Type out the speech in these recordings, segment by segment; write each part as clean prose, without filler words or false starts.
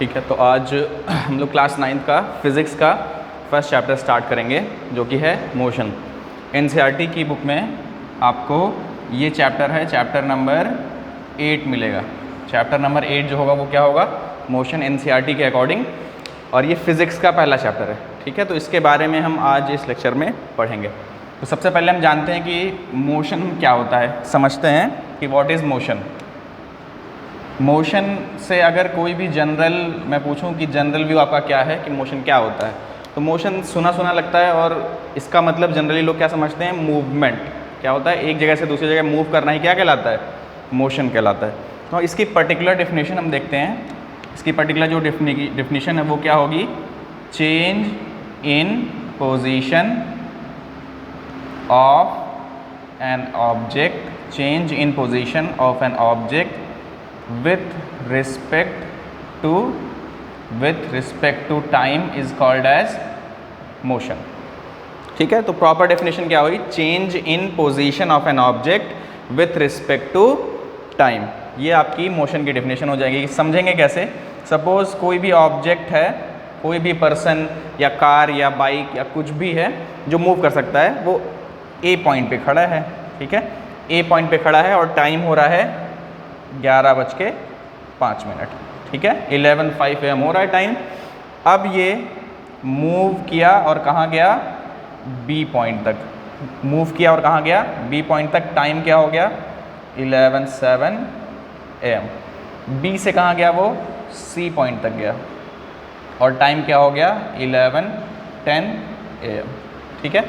ठीक है, तो आज हम लोग क्लास 9th का फिज़िक्स का फर्स्ट चैप्टर स्टार्ट करेंगे जो कि है मोशन। एनसीईआरटी की बुक में आपको ये चैप्टर है, चैप्टर नंबर 8 मिलेगा। चैप्टर नंबर 8 जो होगा वो क्या होगा, मोशन, एनसीईआरटी के अकॉर्डिंग। और ये फिज़िक्स का पहला चैप्टर है। ठीक है, तो इसके बारे में हम आज इस लेक्चर में पढ़ेंगे। तो सबसे पहले हम जानते हैं कि मोशन क्या होता है, समझते हैं कि व्हाट इज़ मोशन। मोशन से अगर कोई भी जनरल मैं पूछूं कि जनरल व्यू आपका क्या है कि मोशन क्या होता है, तो मोशन सुना सुना लगता है और इसका मतलब जनरली लोग क्या समझते हैं, मूवमेंट। क्या होता है, एक जगह से दूसरी जगह मूव करना ही क्या कहलाता है, मोशन कहलाता है। तो इसकी पर्टिकुलर डेफिनेशन हम देखते हैं। इसकी पर्टिकुलर जो डेफिनेशन है वो क्या होगी, change in position of an object, change in position of an object with respect to time is called as motion। ठीक है, तो प्रॉपर डेफिनेशन क्या हुई, change in position of an object with respect to time. ये आपकी motion की definition हो जाएगी। समझेंगे कैसे, सपोज कोई भी ऑब्जेक्ट है, कोई भी पर्सन या कार या बाइक या कुछ भी है जो मूव कर सकता है, वो ए पॉइंट पे खड़ा है। ठीक है, ए पॉइंट पे खड़ा है और टाइम हो रहा है 11:05। ठीक है, 11:05 AM हो रहा है टाइम। अब ये मूव किया और कहाँ गया, बी पॉइंट तक मूव किया और कहाँ गया, बी पॉइंट तक। टाइम क्या हो गया, 11:07 AM। बी से कहाँ गया, वो सी पॉइंट तक गया और टाइम क्या हो गया, 11:10 AM। ठीक है,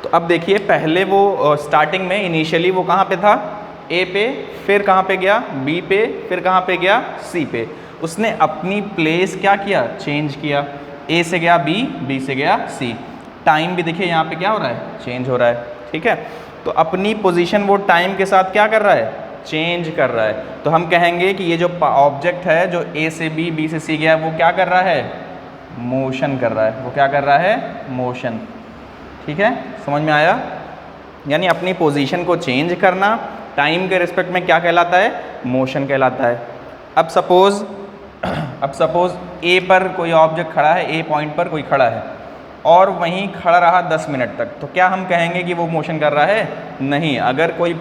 तो अब देखिए, पहले वो स्टार्टिंग में इनिशियली वो कहाँ पे था, ए पे, फिर कहाँ पे गया, बी पे, फिर कहाँ पे गया, सी पे। उसने अपनी प्लेस क्या किया, चेंज किया। ए से गया बी, बी से गया सी। टाइम भी देखिए यहाँ पे क्या हो रहा है, चेंज हो रहा है। ठीक है, तो अपनी पोजीशन वो टाइम के साथ क्या कर रहा है, चेंज कर रहा है। तो हम कहेंगे कि ये जो ऑब्जेक्ट है जो ए से बी, बी से सी गया, वो क्या कर रहा है, मोशन कर रहा है। वो क्या कर रहा है, मोशन। ठीक है, समझ में आया। यानी अपनी पोजीशन को चेंज करना टाइम के रिस्पेक्ट में क्या कहलाता है, मोशन कहलाता है। अब सपोज ए पर कोई ऑब्जेक्ट खड़ा है, ए पॉइंट पर कोई खड़ा है और वहीं खड़ा रहा 10 मिनट तक, तो क्या हम कहेंगे कि वो मोशन कर रहा है, नहीं। अगर कोई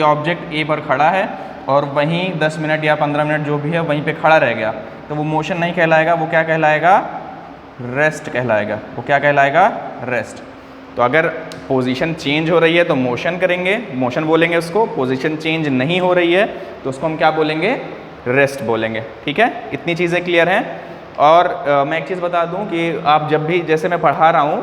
ऑब्जेक्ट ए पर खड़ा है और वहीं 10 मिनट या 15 मिनट जो भी है वहीं पे खड़ा रह गया, तो वो मोशन नहीं कहलाएगा, वो क्या कहलाएगा, रेस्ट कहलाएगा। वो क्या कहलाएगा, रेस्ट। तो अगर पोजीशन चेंज हो रही है तो मोशन करेंगे, मोशन बोलेंगे उसको। पोजीशन चेंज नहीं हो रही है तो उसको हम क्या बोलेंगे, रेस्ट बोलेंगे। ठीक है, इतनी चीज़ें क्लियर हैं। और मैं एक चीज़ बता दूं कि आप जब भी, जैसे मैं पढ़ा रहा हूं,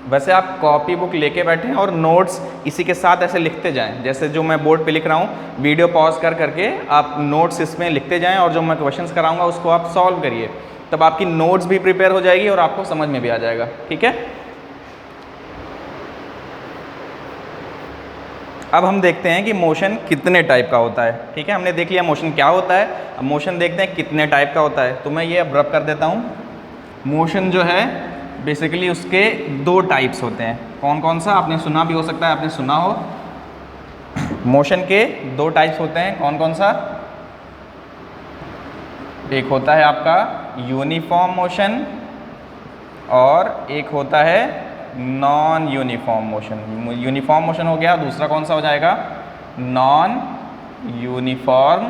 वैसे आप कॉपी बुक लेके बैठें और नोट्स इसी के साथ ऐसे लिखते जाएं। जैसे जो मैं बोर्ड पे लिख रहा हूं, वीडियो पॉज करके आप नोट्स इसमें लिखते जाएँ और जो मैं क्वेश्चंस कराऊँगा उसको आप सॉल्व करिए। तब आपकी नोट्स भी प्रिपेयर हो जाएगी और आपको समझ में भी आ जाएगा। ठीक है, अब हम देखते हैं कि मोशन कितने टाइप का होता है। ठीक है, हमने देख लिया मोशन क्या होता है, अब मोशन देखते हैं कितने टाइप का होता है। तो मैं ये अब रब कर देता हूँ। मोशन जो है बेसिकली उसके 2 टाइप्स होते हैं। कौन कौन सा, आपने सुना भी हो सकता है, आपने सुना हो। मोशन के 2 टाइप्स होते हैं। कौन कौन सा, एक होता है आपका यूनिफॉर्म मोशन और एक होता है non uniform motion. Uniform motion हो गया, दूसरा कौन सा हो जाएगा, नॉन यूनिफॉर्म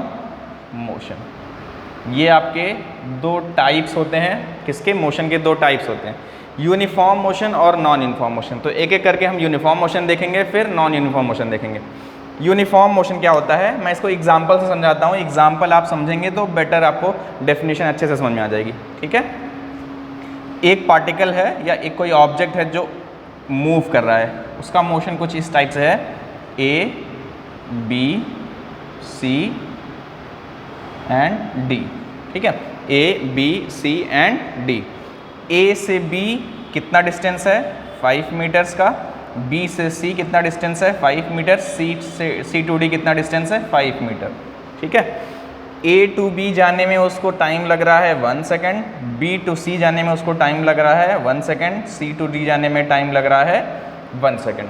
मोशन। ये आपके 2 टाइप्स होते हैं। किसके, मोशन के 2 टाइप्स होते हैं, यूनिफॉर्म मोशन और नॉन यूनिफॉर्म मोशन। तो एक एक करके हम यूनिफॉर्म मोशन देखेंगे, फिर नॉन यूनिफॉर्म मोशन देखेंगे। यूनिफॉर्म मोशन क्या होता है, मैं इसको एग्जाम्पल से समझाता हूँ। एग्जाम्पल आप समझेंगे तो बेटर आपको डेफिनेशन अच्छे से समझ में आ जाएगी। ठीक है, एक पार्टिकल है या एक कोई ऑब्जेक्ट है जो मूव कर रहा है, उसका मोशन कुछ इस टाइप से है, A B C and D. ठीक है, A B C and D. A से बी कितना डिस्टेंस है, 5 मीटर्स का। बी से सी कितना डिस्टेंस है, 5 मीटर। सी टू डी कितना डिस्टेंस है, 5 मीटर। ठीक है, ए टू बी जाने में उसको टाइम लग रहा है 1 सेकेंड, बी टू सी जाने में उसको टाइम लग रहा है 1 सेकेंड, सी टू डी जाने में टाइम लग रहा है 1 सेकेंड।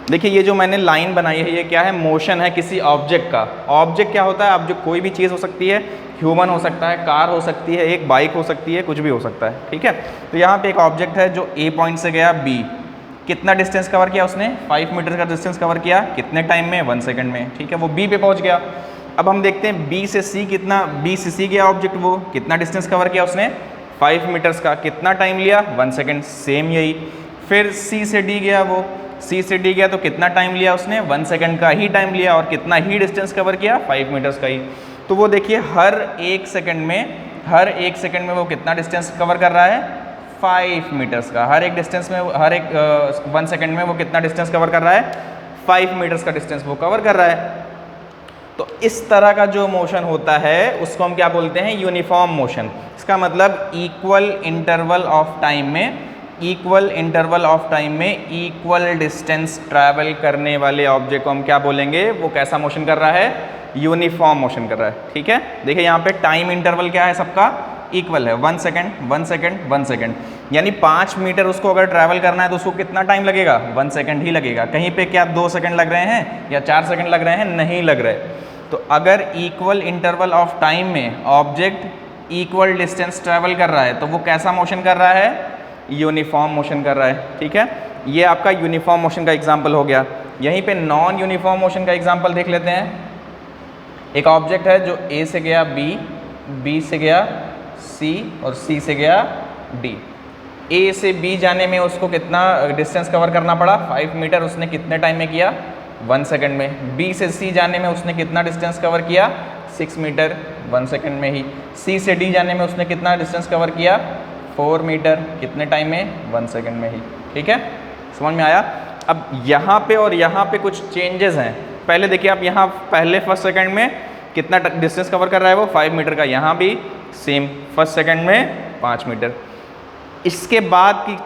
देखिए ये जो मैंने लाइन बनाई है ये क्या है, मोशन है किसी ऑब्जेक्ट का। ऑब्जेक्ट क्या होता है, अब जो कोई भी चीज़ हो सकती है, ह्यूमन हो सकता है, कार हो सकती है, एक बाइक हो सकती है, कुछ भी हो सकता है, ठीक है। तो यहाँ पे एक ऑब्जेक्ट है जो ए पॉइंट से गया बी, कितना डिस्टेंस कवर किया उसने, 5 मीटर का डिस्टेंस कवर किया, कितने टाइम में, 1 सेकंड में, ठीक है। वो बी पे पहुँच गया। अब हम देखते हैं बी से सी कितना, बी से सी गया ऑब्जेक्ट, वो कितना डिस्टेंस कवर किया उसने, 5 मीटर्स का, कितना टाइम लिया, 1 सेकंड, सेम यही। फिर सी से डी गया, वो सी से डी गया तो कितना टाइम लिया उसने, 1 सेकंड का ही टाइम लिया, और कितना ही डिस्टेंस कवर किया, 5 मीटर्स का ही। तो वो देखिए हर एक सेकंड में वो कितना डिस्टेंस कवर कर रहा है, 5 मीटर्स का। हर एक डिस्टेंस में, हर एक 1 सेकंड में वो कितना डिस्टेंस कवर कर रहा है, 5 मीटर्स का डिस्टेंस वो कवर कर रहा है। तो इस तरह का जो मोशन होता है उसको हम क्या बोलते हैं, यूनिफॉर्म मोशन। इसका मतलब इक्वल इंटरवल ऑफ टाइम में इक्वल डिस्टेंस ट्रैवल करने वाले ऑब्जेक्ट को हम क्या बोलेंगे, वो कैसा मोशन कर रहा है, यूनिफॉर्म मोशन कर रहा है, ठीक है। देखिए यहाँ पे टाइम इंटरवल क्या है, सबका इक्वल है, 1 सेकंड 1 सेकंड 1 सेकंड, यानी 5 मीटर उसको अगर ट्रैवल करना है तो उसको कितना टाइम लगेगा, 1 सेकंड ही लगेगा। कहीं पे क्या 2 सेकंड लग रहे हैं या 4 सेकंड लग रहे हैं, नहीं लग रहे। तो अगर इक्वल इंटरवल ऑफ टाइम में ऑब्जेक्ट इक्वल डिस्टेंस ट्रैवल कर रहा है तो वो कैसा मोशन कर रहा है, यूनिफॉर्म मोशन कर रहा है, ठीक है। ये आपका यूनिफॉर्म मोशन का एग्जाम्पल हो गया। यहीं पे नॉन यूनिफॉर्म मोशन का एग्जाम्पल देख लेते हैं। एक ऑब्जेक्ट है जो ए से गया बी, बी से गया सी और सी से गया डी। ए से बी जाने में उसको कितना डिस्टेंस कवर करना पड़ा, 5 मीटर, उसने कितने टाइम में किया, 1 सेकंड में। बी से सी जाने में उसने कितना डिस्टेंस कवर किया, 6 मीटर, 1 सेकंड में ही। सी से डी जाने में उसने कितना डिस्टेंस कवर किया, 4 मीटर, कितने टाइम में, 1 सेकंड में ही, ठीक है। समझ में आया। अब यहाँ पे और यहाँ पे कुछ चेंजेस हैं। पहले देखिए आप, यहाँ पहले फर्स्ट सेकंड में कितना डिस्टेंस कवर कर रहा है वो, 5 मीटर का, यहाँ भी सेम, फर्स्ट सेकंड में 5 मीटर। इसके बाद की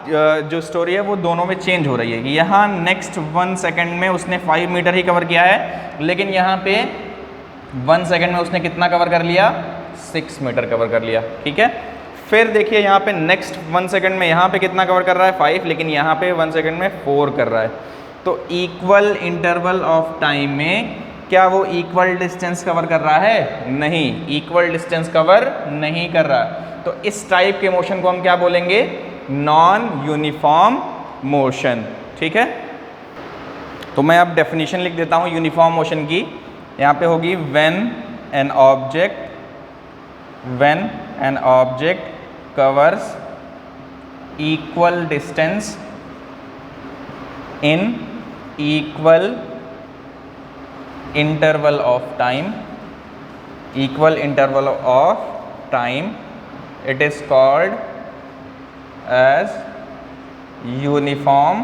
जो स्टोरी है वो दोनों में चेंज हो रही है कि यहाँ नेक्स्ट 1 सेकंड में उसने 5 मीटर ही कवर किया है, लेकिन यहाँ पे 1 सेकंड में उसने कितना कवर कर लिया, 6 मीटर कवर कर लिया, ठीक है। फिर देखिए यहाँ पे नेक्स्ट 1 सेकंड में यहाँ पे कितना कवर कर रहा है, 5, लेकिन यहाँ पे 1 सेकंड में 4 कर रहा है। तो इक्वल इंटरवल ऑफ टाइम में क्या वो इक्वल डिस्टेंस कवर कर रहा है, नहीं, इक्वल डिस्टेंस कवर नहीं कर रहा। तो इस टाइप के मोशन को हम क्या बोलेंगे, नॉन यूनिफॉर्म मोशन, ठीक है। तो मैं अब डेफिनेशन लिख देता हूँ यूनिफॉर्म मोशन की। यहाँ पे होगी when an object covers equal distance in equal interval of time, it is called as uniform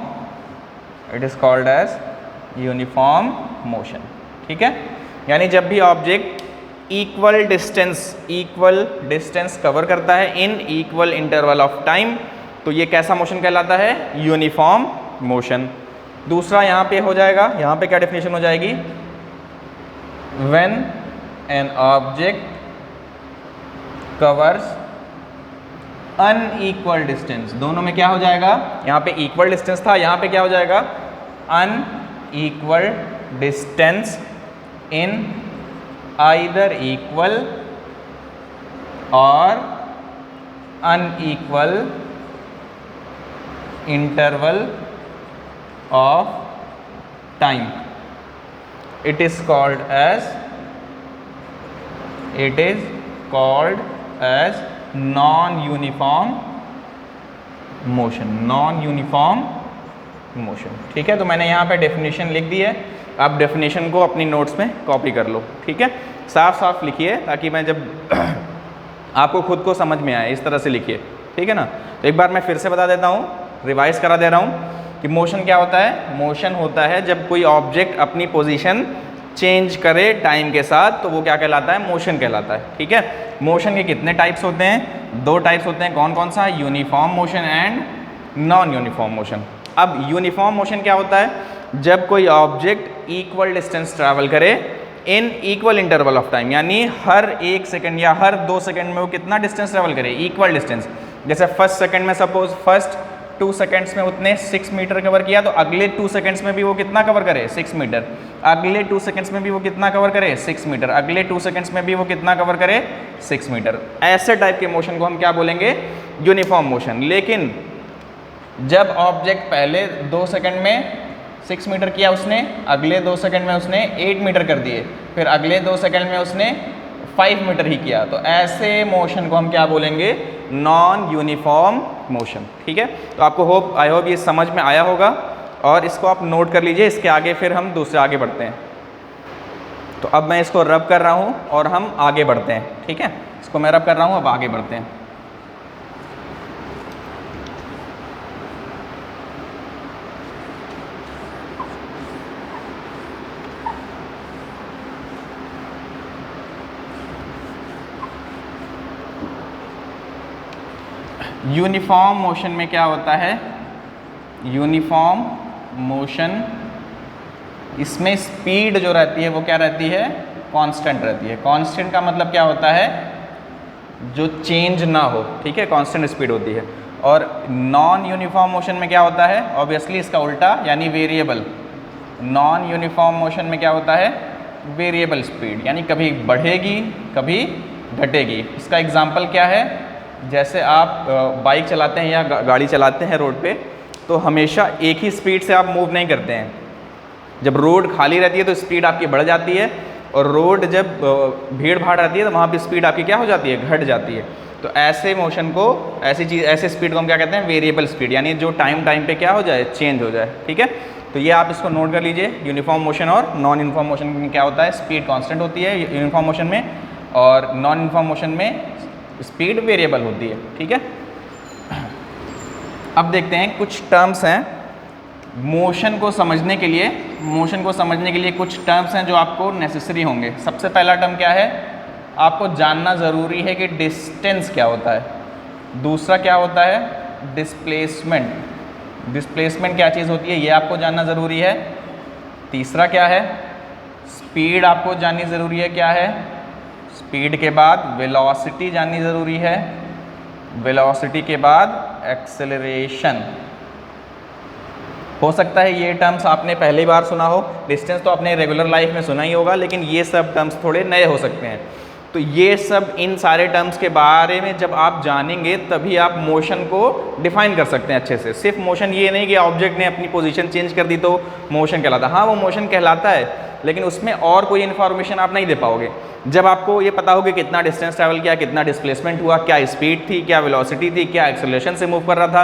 motion, ठीक है। यानी जब भी ऑब्जेक्ट इक्वल डिस्टेंस कवर करता है in equal interval of time तो ये कैसा मोशन कहलाता है, यूनिफॉर्म मोशन। दूसरा यहाँ पे हो जाएगा, यहाँ पे क्या डेफिनेशन हो जाएगी, when an object covers unequal distance, दोनों में क्या हो जाएगा, यहाँ पे equal distance था, यहाँ पे क्या हो जाएगा, unequal distance in either equal or unequal interval of time, it is called as non-uniform motion, ठीक है। तो मैंने यहाँ पे डेफिनेशन लिख दी है, आप डेफिनेशन को अपनी नोट्स में कॉपी कर लो, ठीक है। साफ साफ लिखिए ताकि मैं जब आपको खुद को समझ में आए, इस तरह से लिखिए, ठीक है ना। तो एक बार मैं फिर से बता देता हूँ, रिवाइज करा दे रहा हूँ कि मोशन क्या होता है। मोशन होता है जब कोई ऑब्जेक्ट अपनी पोजीशन चेंज करे टाइम के साथ, तो वो क्या कहलाता है, मोशन कहलाता है, ठीक है। मोशन के कितने टाइप्स होते हैं, 2 टाइप्स होते हैं, कौन कौन सा, uniform motion and non uniform motion. अब यूनिफॉर्म मोशन क्या होता है, जब कोई ऑब्जेक्ट इक्वल डिस्टेंस ट्रैवल करे in equal interval of time, यानी हर 1 सेकंड या हर 2 सेकंड में वो कितना डिस्टेंस ट्रैवल करे, इक्वल डिस्टेंस। जैसे फर्स्ट सेकंड में सपोज फर्स्ट 2 सेकेंड्स में उतने 6 मीटर कवर किया, तो अगले 2 सेकेंड्स में भी वो कितना कवर करे? 6 मीटर। अगले 2 सेकेंड्स में भी वो कितना कवर करे? 6 मीटर। अगले 2 सेकेंड्स में भी वो कितना कवर करे? 6 मीटर। ऐसे टाइप के मोशन को हम क्या बोलेंगे? Uniform motion. लेकिन जब ऑब्जेक्ट पहले 2 सेकेंड में 6 मीटर किया उसने, अगले 2 सेकेंड में उसने 8 मीटर कर दिए, फिर अगले 2 सेकेंड में उसने 5 मीटर ही किया, तो ऐसे मोशन को हम क्या बोलेंगे? Non uniform motion. ठीक है, तो आपको आई होप ये समझ में आया होगा, और इसको आप नोट कर लीजिए। इसके आगे फिर हम दूसरे आगे बढ़ते हैं। तो अब मैं इसको रब कर रहा हूँ और हम आगे बढ़ते हैं। ठीक है, इसको मैं रब कर रहा हूँ, अब आगे बढ़ते हैं। यूनिफॉर्म मोशन में क्या होता है? यूनिफॉर्म मोशन, इसमें स्पीड जो रहती है वो क्या रहती है? कांस्टेंट रहती है। कांस्टेंट का मतलब क्या होता है? जो चेंज ना हो। ठीक है, कांस्टेंट स्पीड होती है। और नॉन यूनिफॉर्म मोशन में क्या होता है? ऑब्वियसली इसका उल्टा, यानी वेरिएबल। नॉन यूनिफॉर्म मोशन में क्या होता है? वेरिएबल स्पीड, यानी कभी बढ़ेगी कभी घटेगी। इसका एग्जाम्पल क्या है? जैसे आप बाइक चलाते हैं या गाड़ी चलाते हैं रोड पे, तो हमेशा एक ही स्पीड से आप मूव नहीं करते हैं। जब रोड खाली रहती है तो स्पीड आपकी बढ़ जाती है, और रोड जब भीड़ भाड़ रहती है तो वहाँ पे स्पीड आपकी क्या हो जाती है? घट जाती है। तो ऐसे मोशन को, ऐसे स्पीड को हम क्या कहते हैं? वेरिएबल स्पीड, यानी जो टाइम पे क्या हो जाए? चेंज हो जाए। ठीक है, तो ये आप इसको नोट कर लीजिए। यूनिफॉर्म मोशन और नॉन यूनिफॉर्म मोशन में क्या होता है? स्पीड कांस्टेंट होती है यूनिफॉर्म मोशन में, और नॉन यूनिफॉर्म मोशन में स्पीड वेरिएबल होती है। ठीक है, अब देखते हैं कुछ टर्म्स हैं मोशन को समझने के लिए। मोशन को समझने के लिए कुछ टर्म्स हैं जो आपको नेसेसरी होंगे। सबसे पहला टर्म क्या है? आपको जानना ज़रूरी है कि डिस्टेंस क्या होता है। दूसरा क्या होता है? डिस्प्लेसमेंट। डिस्प्लेसमेंट क्या चीज़ होती है, ये आपको जानना ज़रूरी है। तीसरा क्या है? स्पीड आपको जाननी ज़रूरी है, क्या है? स्पीड के बाद वेलोसिटी जाननी ज़रूरी है, वेलोसिटी के बाद एक्सेलरेशन। हो सकता है ये टर्म्स आपने पहली बार सुना हो, डिस्टेंस तो आपने रेगुलर लाइफ में सुना ही होगा, लेकिन ये सब टर्म्स थोड़े नए हो सकते हैं। तो ये सब, इन सारे टर्म्स के बारे में जब आप जानेंगे तभी आप मोशन को डिफाइन कर सकते हैं अच्छे से। सिर्फ मोशन ये नहीं कि ऑब्जेक्ट ने अपनी पोजीशन चेंज कर दी तो मोशन कहलाता है। हाँ, वो मोशन कहलाता है, लेकिन उसमें और कोई इन्फॉर्मेशन आप नहीं दे पाओगे। जब आपको ये पता होगा कितना डिस्टेंस ट्रैवल किया, कितना डिस्प्लेसमेंट हुआ, क्या स्पीड थी, क्या वेलोसिटी थी, क्या एक्सेलरेशन से मूव कर रहा था,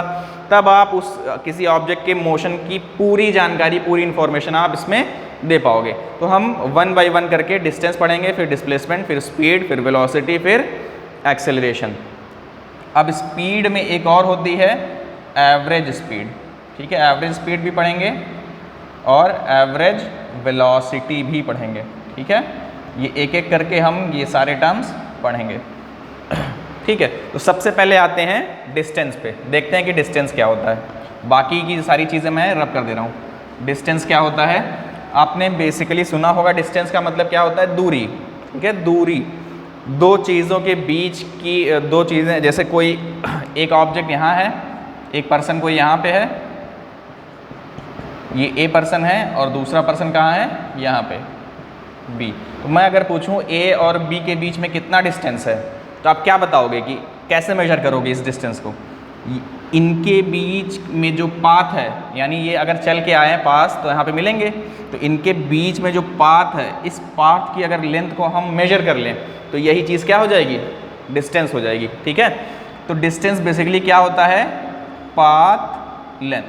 तब आप उस किसी ऑब्जेक्ट के मोशन की पूरी जानकारी, पूरी इन्फॉर्मेशन आप इसमें दे पाओगे। तो हम 1 बाय 1 करके डिस्टेंस पढ़ेंगे, फिर डिस्प्लेसमेंट, फिर स्पीड, फिर वेलोसिटी, फिर एक्सेलरेशन। अब स्पीड में एक और होती है एवरेज स्पीड। ठीक है, एवरेज स्पीड भी पढ़ेंगे और एवरेज वेलोसिटी भी पढ़ेंगे। ठीक है, ये एक एक करके हम ये सारे टर्म्स पढ़ेंगे। ठीक है, तो सबसे पहले आते हैं डिस्टेंस पे, देखते हैं कि डिस्टेंस क्या होता है। बाकी की सारी चीज़ें मैं रब कर दे रहा हूँ। डिस्टेंस क्या होता है? आपने बेसिकली सुना होगा डिस्टेंस का मतलब क्या होता है? दूरी। ठीक है, दूरी दो चीज़ों के बीच की, दो चीज़ें, जैसे कोई एक ऑब्जेक्ट यहाँ है, एक पर्सन कोई यहाँ पे है, ये ए पर्सन है, और दूसरा पर्सन कहाँ है? यहाँ पे बी। तो मैं अगर पूछूं ए और बी के बीच में कितना डिस्टेंस है, तो आप क्या बताओगे कि कैसे मेजर करोगे इस डिस्टेंस को? इनके बीच में जो पाथ है, यानी ये अगर चल के आए हैं पास तो यहाँ पे मिलेंगे, तो इनके बीच में जो पाथ है, इस पाथ की अगर लेंथ को हम मेजर कर लें तो यही चीज़ क्या हो जाएगी? डिस्टेंस हो जाएगी। ठीक है, तो डिस्टेंस बेसिकली क्या होता है? Path length.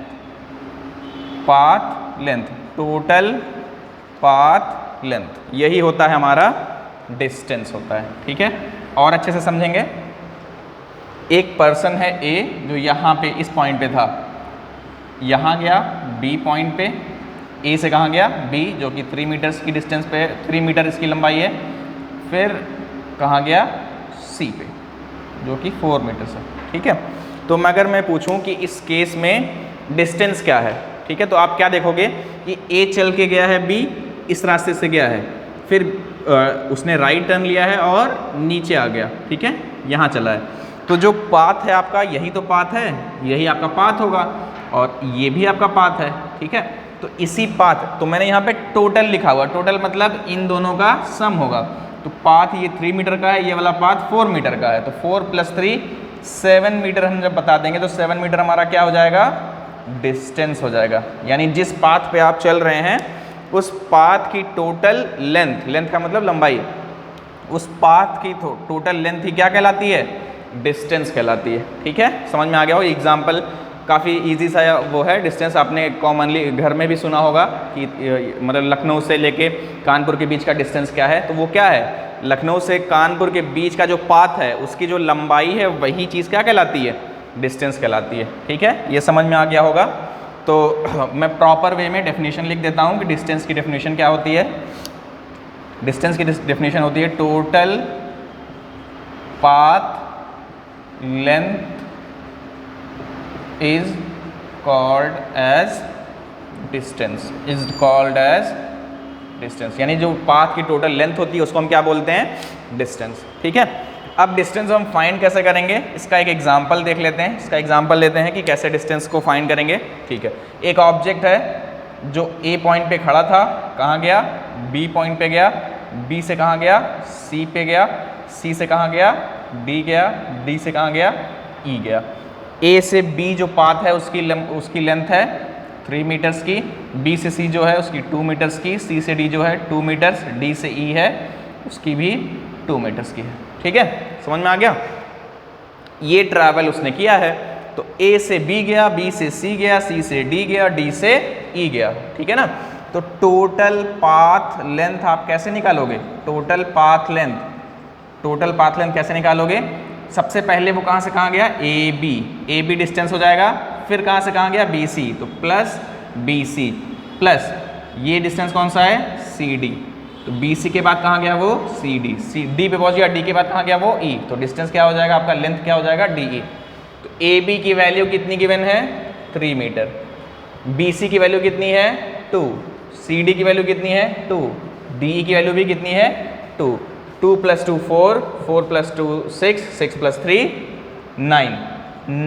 Path length, total path length, यही होता है हमारा डिस्टेंस होता है। ठीक है, और अच्छे से समझेंगे। एक पर्सन है ए जो यहाँ पे इस पॉइंट पे था, यहाँ गया बी पॉइंट पे, ए से कहाँ गया? बी, जो कि 3 मीटर्स की डिस्टेंस पे, 3 मीटर इसकी लंबाई है। फिर कहाँ गया? सी पे, जो कि 4 मीटर्स है। ठीक है, तो अगर मैं पूछूं कि इस केस में डिस्टेंस क्या है, ठीक है, तो आप क्या देखोगे कि ए चल के गया है, बी इस रास्ते से गया है, फिर उसने राइट टर्न लिया है और नीचे आ गया। ठीक है, यहाँ चला है। तो जो पाथ है आपका, यही तो पाथ है, यही आपका पाथ होगा और ये भी आपका पाथ है, ठीक है। तो इसी पाथ, तो मैंने यहाँ पे टोटल लिखा हुआ, टोटल मतलब इन दोनों का सम होगा। तो पाथ ये 3 मीटर का है, ये वाला पाथ 4 मीटर का है, तो 4 + 3 7 मीटर हम जब बता देंगे तो 7 मीटर हमारा क्या हो जाएगा, डिस्टेंस हो जाएगा। यानी जिस पाथ पे आप चल रहे हैं उस पाथ की टोटल लेंथ, लेंथ का मतलब लंबाई, उस पाथ की टोटल लेंथ ही क्या कहलाती है, डिस्टेंस कहलाती है, ठीक है। समझ में आ गया हो। एग्जाम्पल काफ़ी इजी सा वो है। डिस्टेंस आपने कॉमनली घर में भी सुना होगा कि मतलब लखनऊ से लेके कानपुर के बीच का डिस्टेंस क्या है, तो वो क्या है, लखनऊ से कानपुर के बीच का जो पाथ है उसकी जो लंबाई है वही चीज़ क्या कहलाती है, डिस्टेंस कहलाती है, ठीक है। ये समझ में आ गया होगा। तो मैं प्रॉपर वे में डेफिनेशन लिख देता हूँ कि डिस्टेंस की डेफिनेशन क्या होती है। डिस्टेंस की डेफिनेशन होती है total path length is called as distance, is called as distance, यानी जो पाथ की टोटल लेंथ होती है उसको हम क्या बोलते हैं, डिस्टेंस, ठीक है। अब डिस्टेंस हम फाइंड कैसे करेंगे, इसका एक एग्जांपल देख लेते हैं। इसका एग्जांपल लेते हैं कि कैसे डिस्टेंस को फाइंड करेंगे, ठीक है। एक ऑब्जेक्ट है जो ए पॉइंट पे खड़ा था, कहाँ गया, बी पॉइंट पे गया, बी से कहाँ गया, सी पे गया, सी से कहाँ गया, डी गया, डी से कहाँ गया, ई गया। ए से बी जो पाथ है उसकी लेंथ है 3 मीटर्स की, बी से सी जो है उसकी 2 मीटर्स की, सी से डी जो है 2 मीटर्स, डी से ई है उसकी भी 2 मीटर्स की है, ठीक है। समझ में आ गया। ये ट्रैवल उसने किया है, तो ए से बी गया, बी से सी गया, सी से डी गया, डी से ई गया, ठीक है ना। तो टोटल पाथ लेंथ आप कैसे निकालोगे, total path length, total path length कैसे निकालोगे, सबसे पहले वो कहाँ से कहाँ गया, ए बी डिस्टेंस हो जाएगा, फिर कहाँ से कहाँ गया, बी सी, तो प्लस बी सी प्लस ये डिस्टेंस कौन सा है, सी डी, तो बी सी के बाद कहाँ गया वो, सी डी, सी डी पे पहुँच गया, डी के बाद कहाँ गया वो, ई, तो डिस्टेंस क्या हो जाएगा आपका, लेंथ क्या हो जाएगा, डी ई। तो ए बी की वैल्यू कितनी गिवन है, 3 मीटर, बी सी की वैल्यू कितनी है, 2, सी डी की वैल्यू कितनी है, 2, डी ई की वैल्यू भी कितनी है, 2, 2 + 2 4, 4 + 2 6, 6 + 3 9,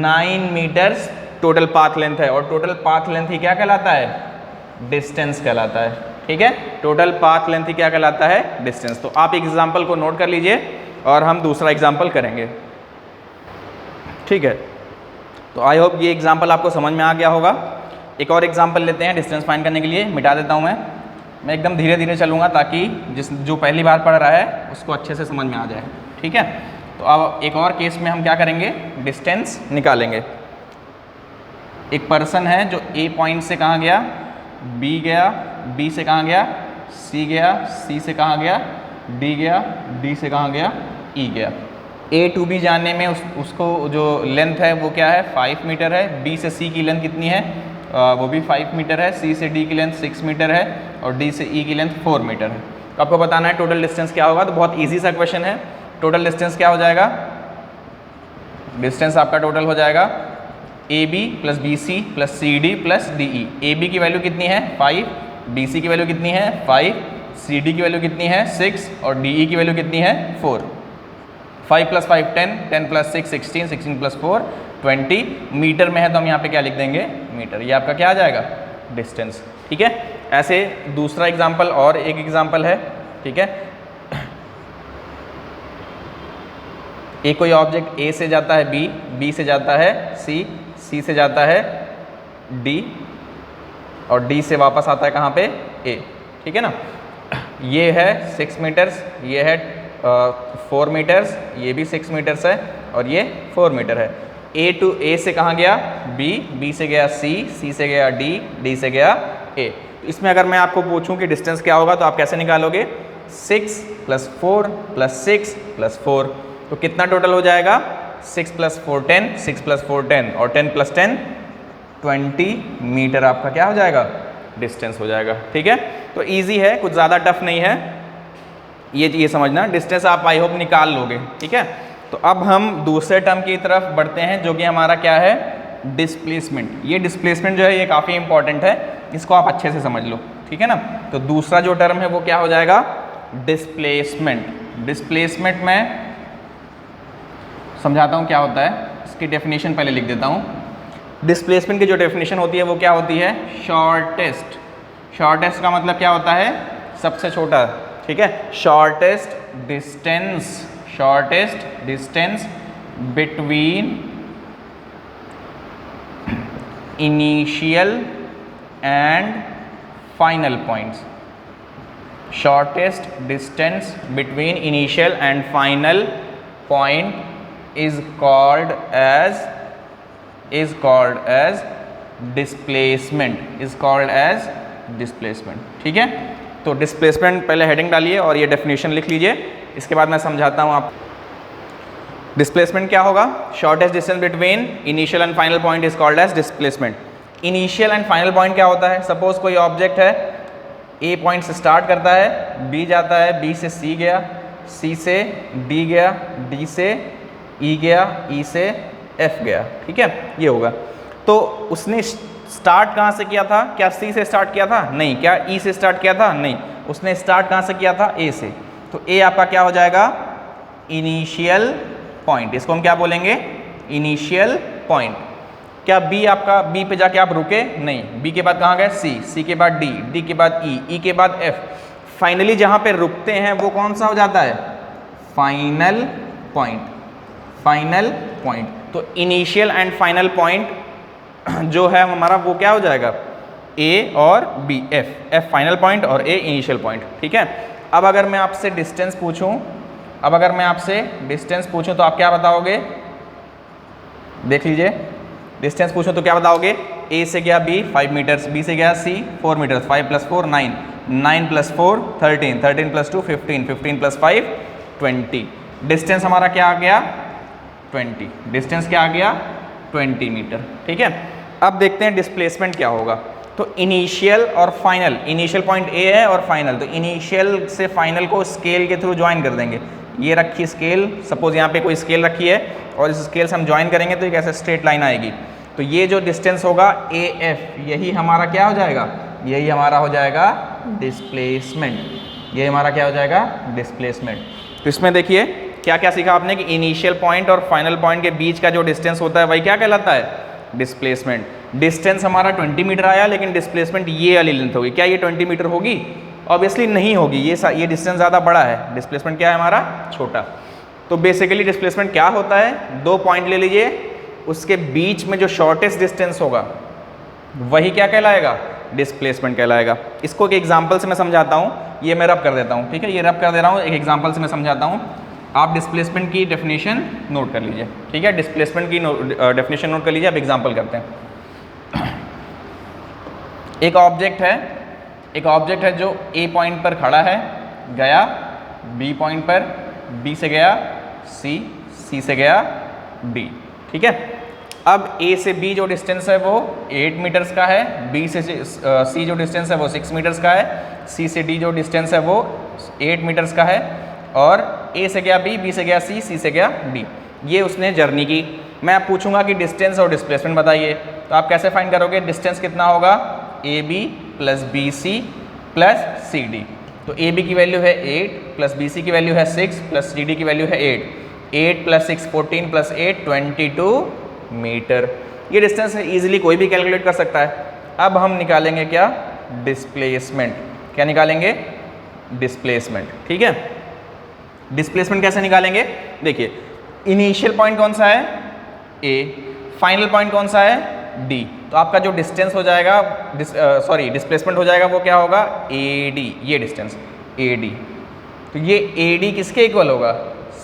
9 मीटर्स टोटल पाथ लेंथ है। और टोटल पाथ लेंथ ही क्या कहलाता है, डिस्टेंस कहलाता है, ठीक है। टोटल पाथ लेंथ ही क्या कहलाता है, डिस्टेंस। तो आप एग्जाम्पल को नोट कर लीजिए और हम दूसरा एग्जाम्पल करेंगे, ठीक है। तो आई होप ये एग्जाम्पल आपको समझ में आ गया होगा। एक और एग्जाम्पल लेते हैं डिस्टेंस फाइंड करने के लिए, मिटा देता हूँ मैं एकदम धीरे धीरे चलूँगा ताकि जो पहली बार पढ़ रहा है उसको अच्छे से समझ में आ जाए, ठीक है। तो अब एक और केस में हम क्या करेंगे, डिस्टेंस निकालेंगे। एक पर्सन है जो ए पॉइंट से कहाँ गया, बी गया, बी से कहाँ गया, सी गया, सी से कहाँ गया, डी गया, डी से कहाँ गया, ई गया। ए टू बी जानने में उसको जो लेंथ है वो क्या है, 5 मीटर है। बी से सी की लेंथ कितनी है, वो भी 5 मीटर है। सी से डी की लेंथ 6 मीटर है और डी से ई की लेंथ 4 मीटर है। तो आपको बताना है टोटल डिस्टेंस क्या होगा। तो बहुत इजी सा क्वेश्चन है। टोटल डिस्टेंस क्या हो जाएगा, डिस्टेंस आपका टोटल हो जाएगा a b plus b c plus c d plus d e. A b की वैल्यू कितनी है 5, बी सी की वैल्यू कितनी है 5, सी डी की वैल्यू कितनी है 6 और डी ई की वैल्यू कितनी है 4। 5 + 5 10, 10 + 6 16, 16 + 4 20। मीटर में है तो हम यहाँ पे क्या लिख देंगे, मीटर। ये आपका क्या आ जाएगा, डिस्टेंस, ठीक है। ऐसे दूसरा एग्जाम्पल और एक एग्जाम्पल है, ठीक है। एक कोई ऑब्जेक्ट ए से जाता है बी, बी से जाता है सी, सी से जाता है डी और डी से वापस आता है कहाँ पे, ए, ठीक है ना। ये है 6 मीटर्स, ये है 4 मीटर्स, ये भी 6 मीटर्स है और ये 4 मीटर है। ए से कहाँ गया, बी, बी से गया सी, सी से गया डी, डी से गया ए। इसमें अगर मैं आपको पूछूं कि डिस्टेंस क्या होगा तो आप कैसे निकालोगे, 6 + 4 + 6 + 4। तो कितना टोटल हो जाएगा, 6 + 4 10, 6 + 4 10 और 10 + 10 20 मीटर आपका क्या हो जाएगा, डिस्टेंस हो जाएगा, ठीक है। तो इजी है, कुछ ज़्यादा टफ नहीं है, ये समझना। डिस्टेंस आप आई होप निकाल लोगे, ठीक है। तो अब हम दूसरे टर्म की तरफ बढ़ते हैं जो कि हमारा क्या है, डिस्प्लेसमेंट। ये डिस्प्लेसमेंट जो है ये काफ़ी इंपॉर्टेंट है, इसको आप अच्छे से समझ लो, ठीक है ना। तो दूसरा जो टर्म है वो क्या हो जाएगा, डिस्प्लेसमेंट। डिस्प्लेसमेंट में समझाता हूँ क्या होता है, इसकी डेफिनेशन पहले लिख देता हूँ। डिस्प्लेसमेंट की जो डेफिनेशन होती है वो क्या होती है, शॉर्टेस्ट। शॉर्टेस्ट का मतलब क्या होता है, सबसे छोटा, ठीक है। Shortest distance between initial and final points. Shortest distance between initial and final point is called as displacement, ठीक है। तो डिस्प्लेसमेंट पहले हेडिंग डालिए और ये डेफिनेशन लिख लीजिए, इसके बाद मैं समझाता हूँ आप। डिस्प्लेसमेंट क्या होगा, shortest distance between initial and final point is called as displacement. Initial and final point क्या होता है, सपोज कोई ऑब्जेक्ट है, ए पॉइंट से स्टार्ट करता है, बी जाता है, बी से सी गया, सी से डी गया, डी से ई गया, ई से एफ गया, ठीक है, ये होगा। तो उसने स्टार्ट कहाँ से किया था, क्या सी से स्टार्ट किया था, नहीं। क्या ई से स्टार्ट किया था, नहीं। उसने स्टार्ट कहाँ से किया था, ए से। तो ए आपका क्या हो जाएगा, इनिशियल पॉइंट। इसको हम क्या बोलेंगे, इनिशियल पॉइंट। क्या बी आपका, बी पे जाके आप रुके, नहीं। बी के बाद कहाँ गए, सी, सी के बाद डी, डी के बाद ई, ई के बाद एफ। फाइनली जहाँ पे रुकते हैं वो कौन सा हो जाता है, फाइनल पॉइंट। Final point. तो इनिशियल एंड फाइनल पॉइंट जो है हमारा वो क्या हो जाएगा, ए और b, f. F final point और ए इनिशियल पॉइंट, ठीक है। अब अगर मैं आपसे डिस्टेंस पूछूं, तो आप क्या बताओगे, देख लीजिए। डिस्टेंस पूछूं तो क्या बताओगे, ए से गया बी 5 मीटर्स, बी से गया सी 4 मीटर्स, 5 + 4 9, 9 + 4 13, 13 + 2 15, 15 + 5 20। डिस्टेंस हमारा क्या आ गया, 20। डिस्टेंस क्या आ गया, 20 मीटर, ठीक है। अब देखते हैं डिस्प्लेसमेंट क्या होगा। तो इनिशियल और फाइनल, इनिशियल पॉइंट ए है और फाइनल, तो इनिशियल से फाइनल को स्केल के थ्रू ज्वाइन कर देंगे। ये रखी स्केल, सपोज यहाँ पे कोई स्केल रखी है और इस स्केल से हम ज्वाइन करेंगे तो एक ऐसे स्ट्रेट लाइन आएगी। तो ये जो डिस्टेंस होगा ए एफ, यही हमारा क्या हो जाएगा, यही हमारा हो जाएगा डिस्प्लेसमेंट। ये हमारा क्या हो जाएगा, डिस्प्लेसमेंट। तो इसमें देखिए क्या क्या सीखा आपने कि इनिशियल पॉइंट और फाइनल पॉइंट के बीच का जो डिस्टेंस होता है वही क्या कहलाता है, डिस्प्लेसमेंट। डिस्टेंस हमारा 20 मीटर आया, लेकिन डिस्प्लेसमेंट ये वाली लेंथ होगी। क्या ये 20 मीटर होगी, ऑब्वियसली नहीं होगी, ये डिस्टेंस ज़्यादा बड़ा है, डिस्प्लेसमेंट क्या है हमारा, छोटा। तो बेसिकली डिस्प्लेसमेंट क्या होता है, दो पॉइंट ले लीजिए, उसके बीच में जो शॉर्टेस्ट डिस्टेंस होगा वही क्या कहलाएगा, डिस्प्लेसमेंट कहलाएगा। इसको एक एग्जांपल से मैं समझाता हूँ, ये मैं रब कर देता हूँ, ठीक है, ये रब कर दे रहा हूँ, एक एग्जांपल से मैं समझाता हूँ। आप डिस्प्लेसमेंट की डेफिनेशन नोट कर लीजिए, ठीक है, डिस्प्लेसमेंट की डेफिनेशन नोट कर लीजिए। अब एग्जांपल करते हैं। एक ऑब्जेक्ट है जो ए पॉइंट पर खड़ा है, गया बी पॉइंट पर, बी से गया सी, सी से गया डी, ठीक है। अब ए से बी जो डिस्टेंस है वो 8 मीटर्स का है, बी से सी जो डिस्टेंस है वो 6 मीटर्स का है, सी से डी जो डिस्टेंस है वो 8 मीटर्स का है, और ए से गया बी, बी से गया सी, सी से गया डी। ये उसने जर्नी की। मैं आप पूछूंगा कि डिस्टेंस और डिस्प्लेसमेंट बताइए, तो आप कैसे फाइंड करोगे, डिस्टेंस कितना होगा, a b plus b c plus c d. तो ए बी की वैल्यू है 8 प्लस बी सी की वैल्यू है 6 प्लस सी डी की वैल्यू है 8, 8 + 6 14 + 8 22 मीटर। ये डिस्टेंस है, ईजिली कोई भी कैलकुलेट कर सकता है। अब हम निकालेंगे क्या, डिस्प्लेसमेंट। क्या निकालेंगे, डिस्प्लेसमेंट, ठीक है। डिस्प्लेसमेंट कैसे निकालेंगे, देखिए इनिशियल पॉइंट कौन सा है, ए, फाइनल पॉइंट कौन सा है, डी। तो आपका जो डिस्टेंस हो जाएगा, डिस्प्लेसमेंट हो जाएगा वो क्या होगा, ए डी, ये डिस्टेंस ए डी। तो ये ए डी किसके इक्वल होगा,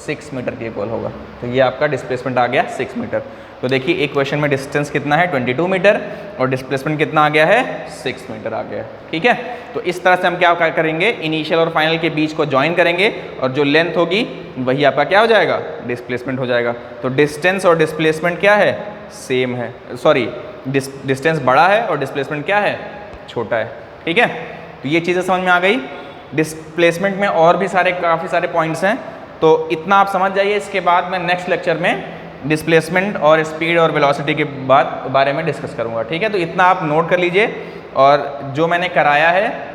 6 मीटर के इक्वल होगा। तो ये आपका डिस्प्लेसमेंट आ गया 6 मीटर। तो देखिए एक क्वेश्चन में डिस्टेंस कितना है, 22 मीटर, और डिस्प्लेसमेंट कितना आ गया है, 6 मीटर आ गया है, ठीक है। तो इस तरह से हम क्या करेंगे, इनिशियल और फाइनल के बीच को ज्वाइन करेंगे, और जो लेंथ होगी वही आपका क्या हो जाएगा, डिस्प्लेसमेंट हो जाएगा। तो डिस्टेंस और डिस्प्लेसमेंट क्या है, सेम है, डिस्टेंस बड़ा है और डिस्प्लेसमेंट क्या है, छोटा है, ठीक है। तो ये चीज़ें समझ में आ गई। डिस्प्लेसमेंट में और भी काफ़ी सारे पॉइंट्स हैं, तो इतना आप समझ जाइए। इसके बाद मैं नेक्स्ट लेक्चर में डिस्प्लेसमेंट और स्पीड और वेलोसिटी के बारे में डिस्कस करूंगा, ठीक है। तो इतना आप नोट कर लीजिए, और जो मैंने कराया है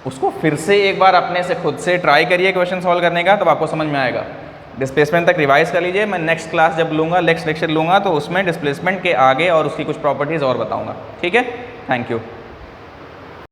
उसको फिर से एक बार अपने से खुद से ट्राई करिए क्वेश्चन सॉल्व करने का, तब आपको समझ में आएगा, डिस्प्लेसमेंट तक रिवाइज कर लीजिए। मैं नेक्स्ट क्लास जब लूँगा, नेक्स्ट लेक्चर लूँगा तो उसमें डिस्प्लेसमेंट के आगे और उसकी कुछ प्रॉपर्टीज़ और बताऊँगा। ठीक है, थैंक यू।